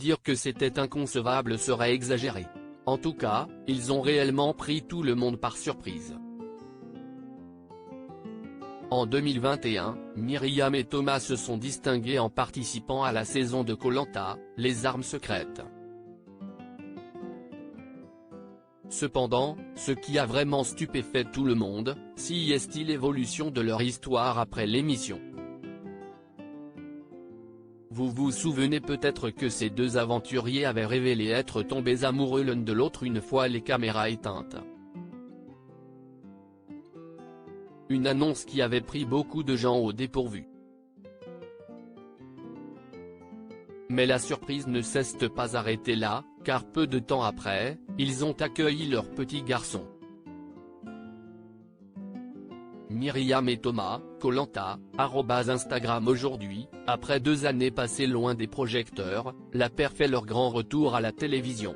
dire que c'était inconcevable serait exagéré. En tout cas, ils ont réellement pris tout le monde par surprise. En 2021, Myriam et Thomas se sont distingués en participant à la saison de Koh-Lanta, les armes secrètes. Cependant, ce qui a vraiment stupéfait tout le monde, c'est l'évolution de leur histoire après l'émission. Vous vous souvenez peut-être que ces deux aventuriers avaient révélé être tombés amoureux l'un de l'autre une fois les caméras éteintes. Une annonce qui avait pris beaucoup de gens au dépourvu. Mais la surprise ne s'est pas arrêtée là, car peu de temps après, ils ont accueilli leur petit garçon. Myriam et Thomas, Koh-Lanta, @Instagram aujourd'hui, après 2 années passées loin des projecteurs, la paire fait leur grand retour à la télévision.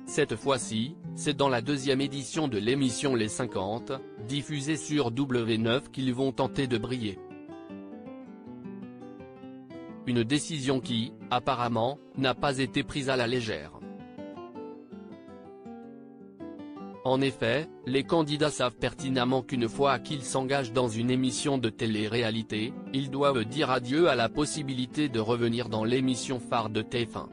Cette fois-ci, c'est dans la 2e édition de l'émission Les 50, diffusée sur W9 qu'ils vont tenter de briller. Une décision qui, apparemment, n'a pas été prise à la légère. En effet, les candidats savent pertinemment qu'une fois qu'ils s'engagent dans une émission de télé-réalité, ils doivent dire adieu à la possibilité de revenir dans l'émission phare de TF1.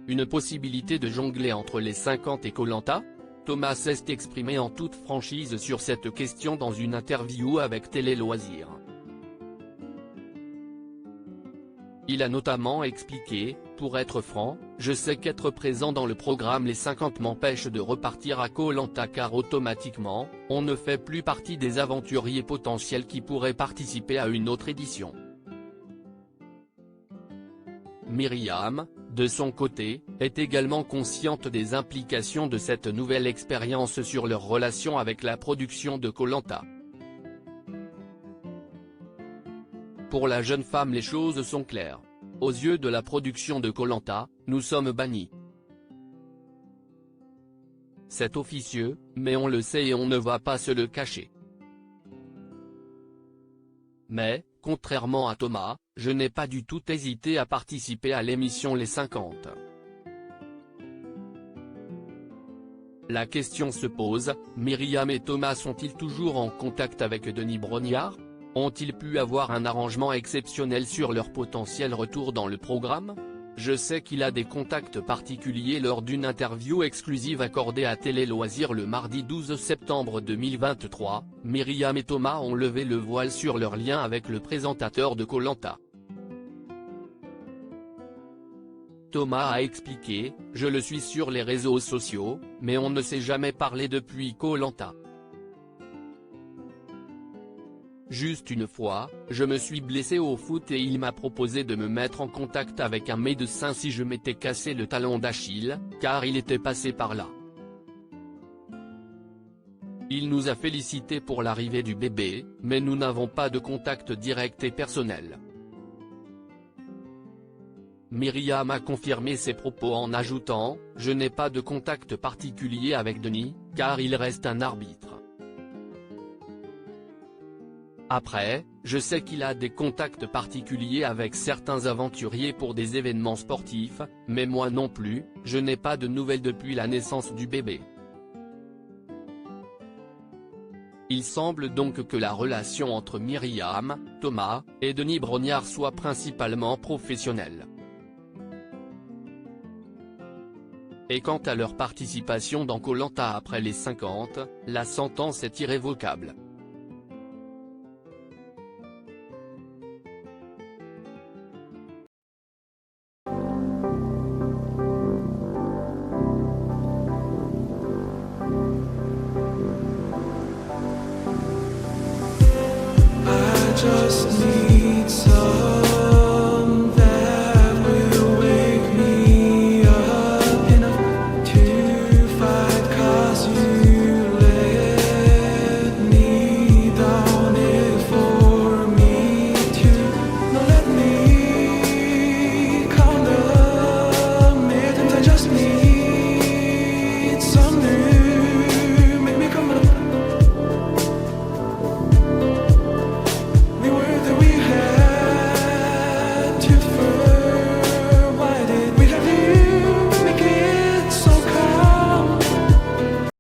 Une possibilité de jongler entre les 50 et Koh-Lanta ? Thomas s'est exprimé en toute franchise sur cette question dans une interview avec Télé Loisirs. Il a notamment expliqué, pour être franc, je sais qu'être présent dans le programme Les 50 m'empêche de repartir à Koh-Lanta car automatiquement, on ne fait plus partie des aventuriers potentiels qui pourraient participer à une autre édition. Myriam, de son côté, est également consciente des implications de cette nouvelle expérience sur leur relation avec la production de Koh-Lanta. Pour la jeune femme les choses sont claires. Aux yeux de la production de Koh-Lanta, nous sommes bannis. C'est officieux, mais on le sait et on ne va pas se le cacher. Mais, contrairement à Thomas, je n'ai pas du tout hésité à participer à l'émission Les 50. La question se pose, Myriam et Thomas sont-ils toujours en contact avec Denis Brognard ? Ont-ils pu avoir un arrangement exceptionnel sur leur potentiel retour dans le programme ? Je sais qu'il a des contacts particuliers lors d'une interview exclusive accordée à Télé Loisirs le mardi 12 septembre 2023, Myriam et Thomas ont levé le voile sur leur lien avec le présentateur de Koh-Lanta. Thomas a expliqué, je le suis sur les réseaux sociaux, mais on ne s'est jamais parlé depuis Koh-Lanta. Juste une fois, je me suis blessé au foot et il m'a proposé de me mettre en contact avec un médecin si je m'étais cassé le talon d'Achille, car il était passé par là. Il nous a félicités pour l'arrivée du bébé, mais nous n'avons pas de contact direct et personnel. Myriam a confirmé ses propos en ajoutant, je n'ai pas de contact particulier avec Denis, car il reste un arbitre. Après, je sais qu'il a des contacts particuliers avec certains aventuriers pour des événements sportifs, mais moi non plus, je n'ai pas de nouvelles depuis la naissance du bébé. Il semble donc que la relation entre Myriam, Thomas, et Denis Brognard soit principalement professionnelle. Et quant à leur participation dans Koh-Lanta après les 50, la sentence est irrévocable.